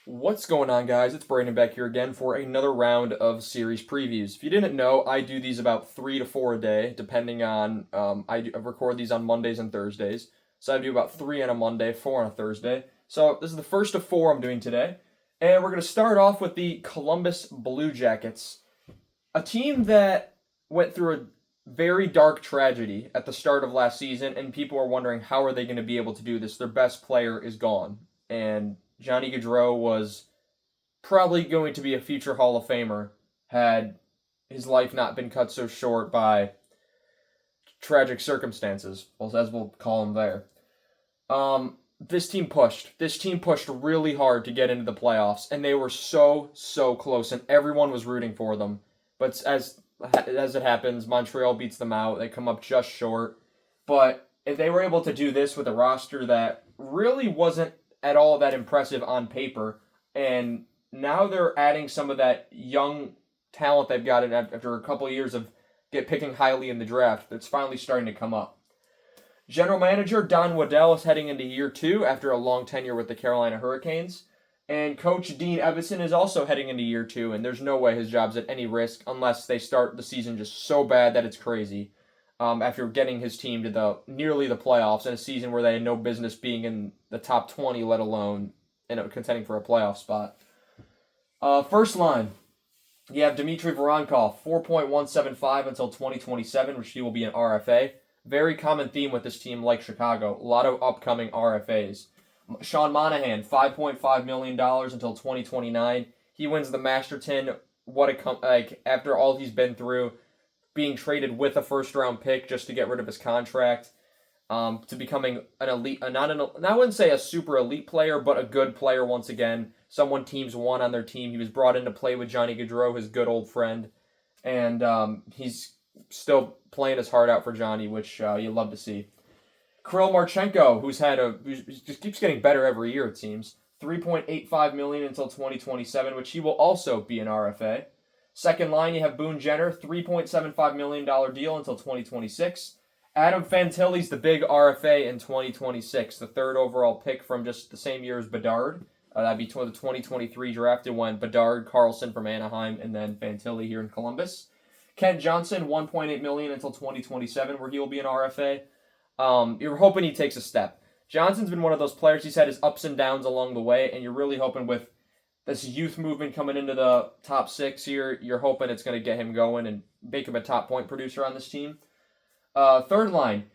What's going on, guys? It's Brandon back here again for another round of series previews. If you didn't know, I do these about 3 to 4 a day, depending on. I record these on Mondays and Thursdays, so I do about three on a Monday, four on a Thursday. So this is the first of four I'm doing today, and we're gonna start off with the Columbus Blue Jackets, a team that went through a very dark tragedy at the start of last season, and people are wondering how are they going to be able to do this. Their best player is gone, and Johnny Gaudreau was probably going to be a future Hall of Famer had his life not been cut so short by tragic circumstances, as we'll call them there. This team pushed. This team pushed really hard to get into the playoffs, and they were so close, and everyone was rooting for them. But as it happens, Montreal beats them out. They come up just short. But if they were able to do this with a roster that really wasn't at all that impressive on paper, and now they're adding some of that young talent they've got in after a couple of years of picking highly in the draft, that's finally starting to come up. General manager Don Waddell is heading into year two after a long tenure with the Carolina Hurricanes. And coach Dean Evason is also heading into year two, and there's no way his job's at any risk unless they start the season just so bad that it's crazy. After getting his team to nearly the playoffs in a season where they had no business being in the top 20, let alone contending for a playoff spot. First line, you have Dmitry Voronkov, 4.175 until 2027, which he will be an RFA. Very common theme with this team, like Chicago. A lot of upcoming RFAs. Sean Monahan, $5.5 million until 2029. He wins the Masterton. After all he's been through, being traded with a first-round pick just to get rid of his contract, to becoming an elite, I wouldn't say a super elite player, but a good player once again. Someone teams want on their team. He was brought in to play with Johnny Gaudreau, his good old friend, and he's still playing his heart out for Johnny, which you love to see. Kirill Marchenko, who just keeps getting better every year, it seems. $3.85 million until 2027, which he will also be an RFA. Second line, you have Boone Jenner, $3.75 million deal until 2026. Adam Fantilli's the big RFA in 2026, the third overall pick from just the same year as Bedard. That'd be the 2023 draft. It went Bedard, Carlson from Anaheim, and then Fantilli here in Columbus. Kent Johnson, $1.8 million until 2027, where he will be an RFA. You're hoping he takes a step. Johnson's been one of those players. He's had his ups and downs along the way, and you're really hoping with this youth movement coming into the top six here, you're hoping it's going to get him going and make him a top point producer on this team. Third line,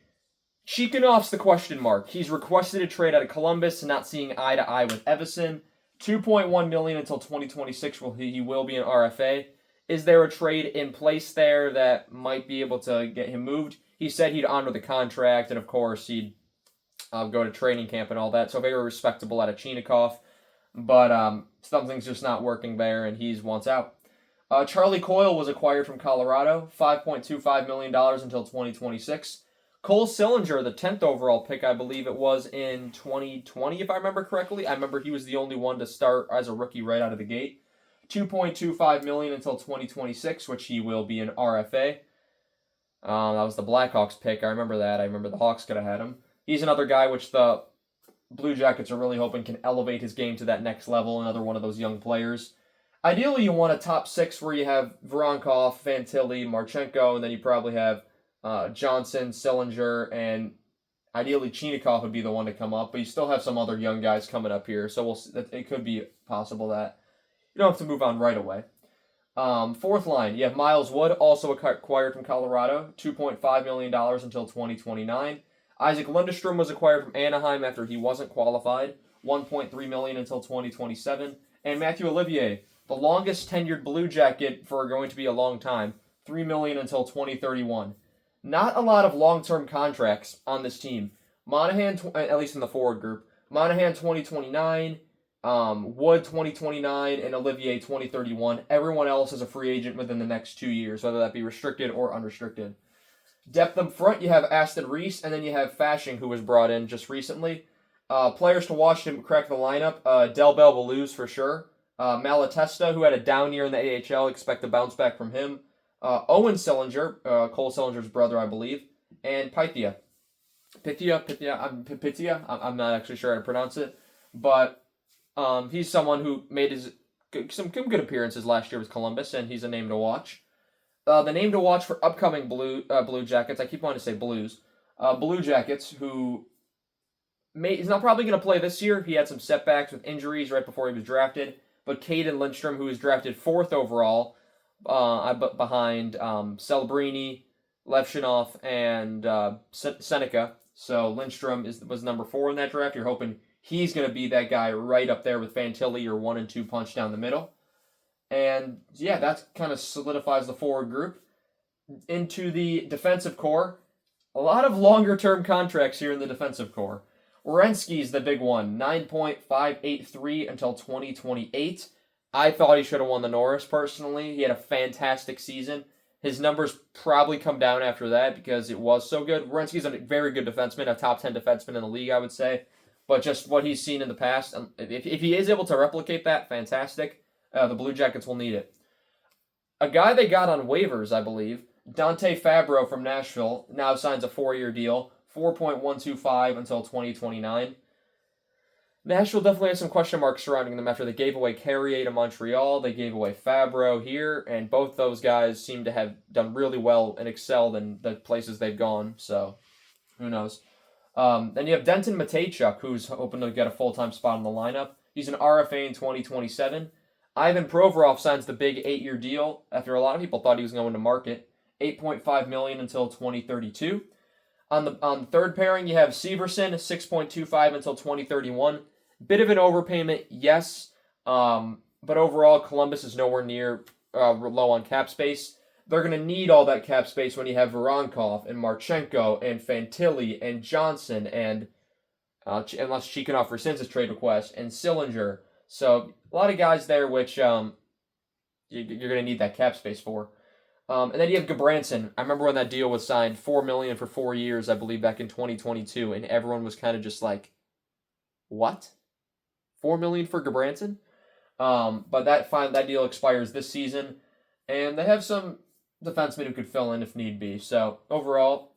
Cheekhanov's the question mark. He's requested a trade out of Columbus and not seeing eye to eye with Evason. $2.1 million until 2026. He will be an RFA. Is there a trade in place there that might be able to get him moved? He said he'd honor the contract, and of course he'd go to training camp and all that. So very respectable out of Chinakhov. But something's just not working there, and he wants out. Charlie Coyle was acquired from Colorado, $5.25 million until 2026. Cole Sillinger, the 10th overall pick, I believe it was in 2020, if I remember correctly. I remember he was the only one to start as a rookie right out of the gate. $2.25 million until 2026, which he will be an RFA. That was the Blackhawks pick. I remember that. I remember the Hawks could have had him. He's another guy which the Blue Jackets are really hoping can elevate his game to that next level. Another one of those young players. Ideally, you want a top six where you have Voronkov, Fantilli, Marchenko, and then you probably have Johnson, Sillinger, and ideally Chinakhov would be the one to come up. But you still have some other young guys coming up here, so it could be possible that you don't have to move on right away. Fourth line, you have Miles Wood, also acquired from Colorado, $2.5 million until 2029. Isaac Lundestrom was acquired from Anaheim after he wasn't qualified, $1.3 million until 2027. And Matthew Olivier, the longest tenured Blue Jacket for going to be a long time, $3 million until 2031. Not a lot of long-term contracts on this team. Monahan, at least in the forward group, Monahan 2029, Wood 2029, and Olivier 2031. Everyone else is a free agent within the next 2 years, whether that be restricted or unrestricted. Depth up front, you have Aston Reese, and then you have Fasching, who was brought in just recently. Players to watch to crack the lineup, Del Bell will lose for sure. Malatesta, who had a down year in the AHL, expect a bounce back from him. Owen Sillinger, Cole Sillinger's brother, I believe. And Pythia. Pythia, I'm not actually sure how to pronounce it. But He's someone who made some good appearances last year with Columbus, and he's a name to watch. The name to watch for upcoming Blue Jackets, I keep wanting to say Blues, Blue Jackets, who he's not probably going to play this year. He had some setbacks with injuries right before he was drafted. But Caden Lindstrom, who was drafted 4th overall, behind Celebrini, Levshunov, and Seneca. So Lindstrom was number 4 in that draft. You're hoping he's going to be that guy right up there with Fantilli, your 1 and 2 punch down the middle. And yeah, that kind of solidifies the forward group. Into the defensive core, a lot of longer-term contracts here in the defensive core. Werenski's the big one, 9.583 until 2028. I thought he should have won the Norris personally. He had a fantastic season. His numbers probably come down after that because it was so good. Werenski's a very good defenseman, a top 10 defenseman in the league, I would say. But just what he's seen in the past, if he is able to replicate that, fantastic. The Blue Jackets will need it. A guy they got on waivers, I believe, Dante Fabro from Nashville, now signs a 4-year deal, 4.125 until 2029. Nashville definitely has some question marks surrounding them after they gave away Carrier to Montreal. They gave away Fabro here, and both those guys seem to have done really well and excelled in the places they've gone, so who knows. Then you have Denton Mateychuk, who's hoping to get a full-time spot in the lineup. He's an RFA in 2027. Ivan Provorov signs the big 8-year deal after a lot of people thought he was going to market. $8.5 million until 2032. On the third pairing, you have Severson, $6.25 until 2031. Bit of an overpayment, yes, but overall, Columbus is nowhere near low on cap space. They're going to need all that cap space when you have Voronkov and Marchenko and Fantilli and Johnson and, unless Chikhanov rescinds his trade request, and Sillinger. So, a lot of guys there which you're going to need that cap space for. And then you have Gabranson. I remember when that deal was signed, $4 million for 4 years, I believe, back in 2022, and everyone was kind of just like, what? $4 million for Gabranson? But that deal expires this season, and they have some defensemen who could fill in if need be. So overall,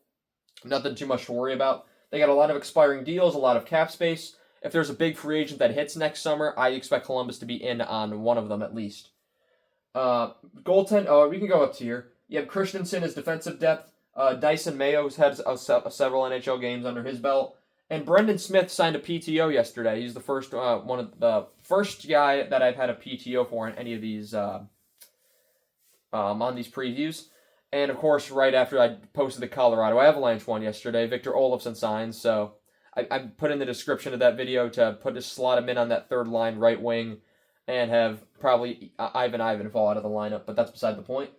nothing too much to worry about. They got a lot of expiring deals, a lot of cap space. If there's a big free agent that hits next summer, I expect Columbus to be in on one of them at least. We can go up to here. You have Christensen as defensive depth. Dyson Mayo, who's had several NHL games under his belt. And Brendan Smith signed a PTO yesterday. He's the first first guy that I've had a PTO for in any of these on these previews. And of course, right after I posted the Colorado Avalanche one yesterday, Victor Olofsson signs. So I put in the description of that video to slot him in on that third line right wing and have probably Ivan fall out of the lineup, but that's beside the point.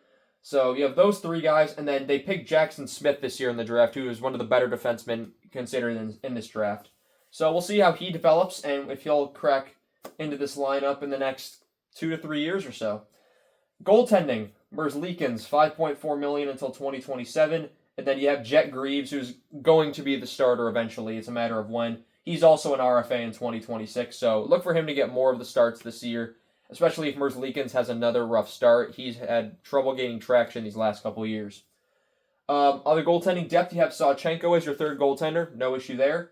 So you have those 3 guys, and then they picked Jackson Smith this year in the draft, who is one of the better defensemen considered in this draft. So we'll see how he develops and if he'll crack into this lineup in the next 2 to 3 years or so. Goaltending, Merzlikins, $5.4 million until 2027, and then you have Jet Greaves, who's going to be the starter eventually. It's a matter of when. He's also an RFA in 2026, so look for him to get more of the starts this year, especially if Merzlikins has another rough start. He's had trouble gaining traction these last couple of years. Other goaltending depth, you have Sawchenko as your third goaltender. No issue there.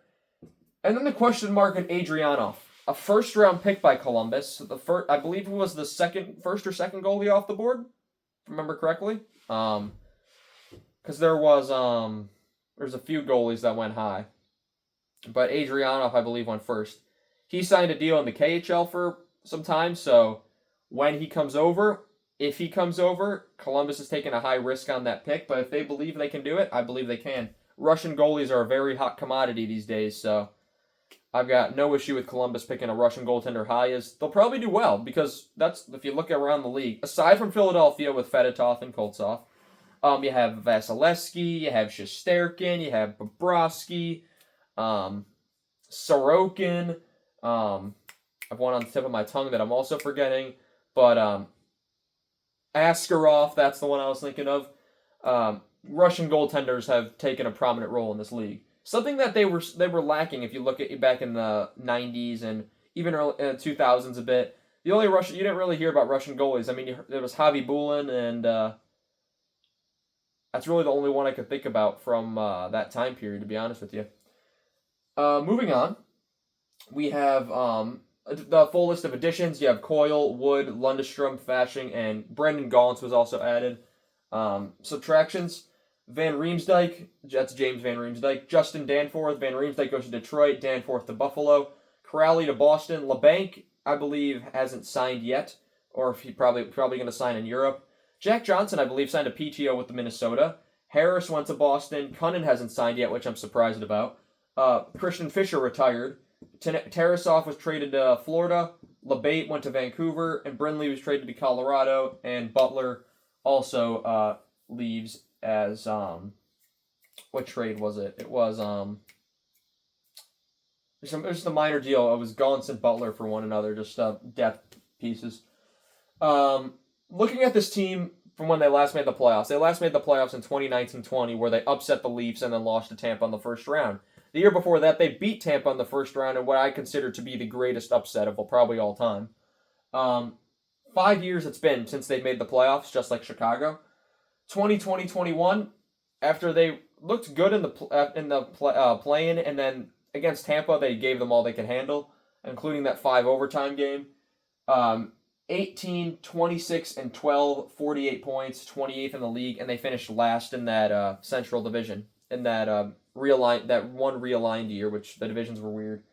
And then the question mark at Adrianov. A first-round pick by Columbus. I believe it was the first or second goalie off the board, if I remember correctly. Because there's a few goalies that went high. But Adrianov, I believe, went first. He signed a deal in the KHL for some time, so when he comes over, if he comes over, Columbus has taken a high risk on that pick, but if they believe they can do it, I believe they can. Russian goalies are a very hot commodity these days, so I've got no issue with Columbus picking a Russian goaltender high. They'll probably do well, because that's, if you look around the league, aside from Philadelphia with Fedotov and Koltsov, you have Vasilevsky, you have Shesterkin, you have Bobrovsky, Sorokin, I've one on the tip of my tongue that I'm also forgetting, but Askarov, that's the one I was thinking of. Russian goaltenders have taken a prominent role in this league. Something that they were lacking if you look at back in the 90s and even early 2000s a bit. The only Russian you didn't really hear about Russian goalies. I mean, there was Javi Bulin, and that's really the only one I could think about from that time period, to be honest with you. Moving on, we have the full list of additions, you have Coyle, Wood, Lundestrom, Fashing, and Brendan Gaunce was also added. Subtractions, Van Riemsdyk, that's James Van Riemsdyk. Justin Danforth, Van Riemsdyk goes to Detroit, Danforth to Buffalo. Corrali to Boston. LeBanc, I believe, hasn't signed yet, or if he probably going to sign in Europe. Jack Johnson, I believe, signed a PTO with the Minnesota. Harris went to Boston. Cunnin hasn't signed yet, which I'm surprised about. Christian Fisher retired. Tarasov was traded to Florida. LeBate went to Vancouver, and Brindley was traded to Colorado. And Butler also leaves as what trade was it? It was it was just a minor deal. It was Gaunce and Butler for one another, just depth pieces. Looking at this team from when they last made the playoffs, they last made the playoffs in 2019-20, where they upset the Leafs and then lost to Tampa in the first round. The year before that, they beat Tampa in the first round in what I consider to be the greatest upset of probably all time. 5 years it's been since they made the playoffs, just like Chicago. 2020-21, after they looked good in the play-in, and then against Tampa, they gave them all they could handle, including that 5 overtime game. 18, 26, and 12, 48 points, 28th in the league, and they finished last in that Central Division, in that realigned year, which the divisions were weird.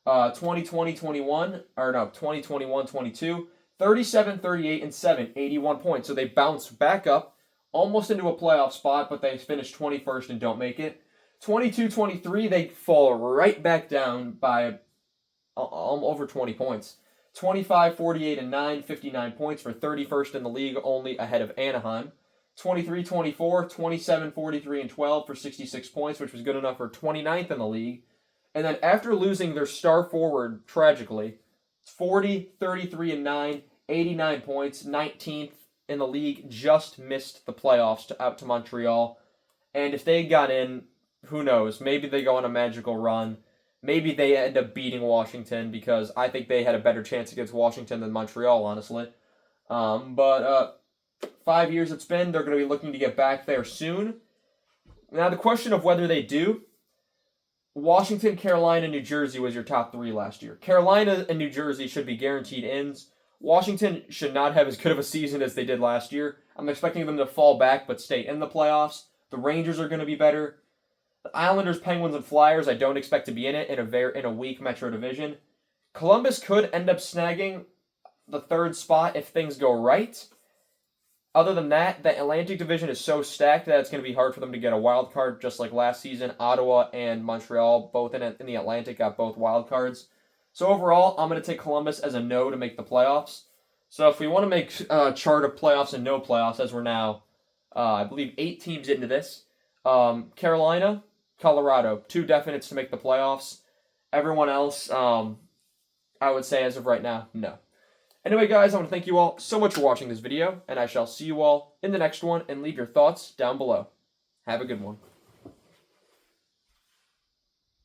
2021-22, 37, 38, and 7, 81 points. So they bounced back up, almost into a playoff spot, but they finished 21st and don't make it. 22-23, they fall right back down by over 20 points. 25, 48, and 9, 59 points for 31st in the league, only ahead of Anaheim. 23-24, 27, 43, and 12 for 66 points, which was good enough for 29th in the league. And then after losing their star forward, tragically, 40, 33, and 9, 89 points, 19th in the league, just missed the playoffs out to Montreal. And if they got in, who knows? Maybe they go on a magical run. Maybe they end up beating Washington, because I think they had a better chance against Washington than Montreal, honestly. But 5 years it's been. They're going to be looking to get back there soon. Now, the question of whether they do, Washington, Carolina, New Jersey was your top 3 last year. Carolina and New Jersey should be guaranteed ins. Washington should not have as good of a season as they did last year. I'm expecting them to fall back but stay in the playoffs. The Rangers are going to be better. The Islanders, Penguins, and Flyers, I don't expect to be in it in a weak Metro Division. Columbus could end up snagging the 3rd spot if things go right. Other than that, the Atlantic Division is so stacked that it's going to be hard for them to get a wild card, just like last season. Ottawa and Montreal, both in the Atlantic, got both wild cards. So overall, I'm going to take Columbus as a no to make the playoffs. So if we want to make a chart of playoffs and no playoffs, as we're now, I believe, 8 teams into this, Carolina, Colorado, 2 definites to make the playoffs. Everyone else, I would say as of right now, no. Anyway, guys, I want to thank you all so much for watching this video, and I shall see you all in the next one, and leave your thoughts down below. Have a good one.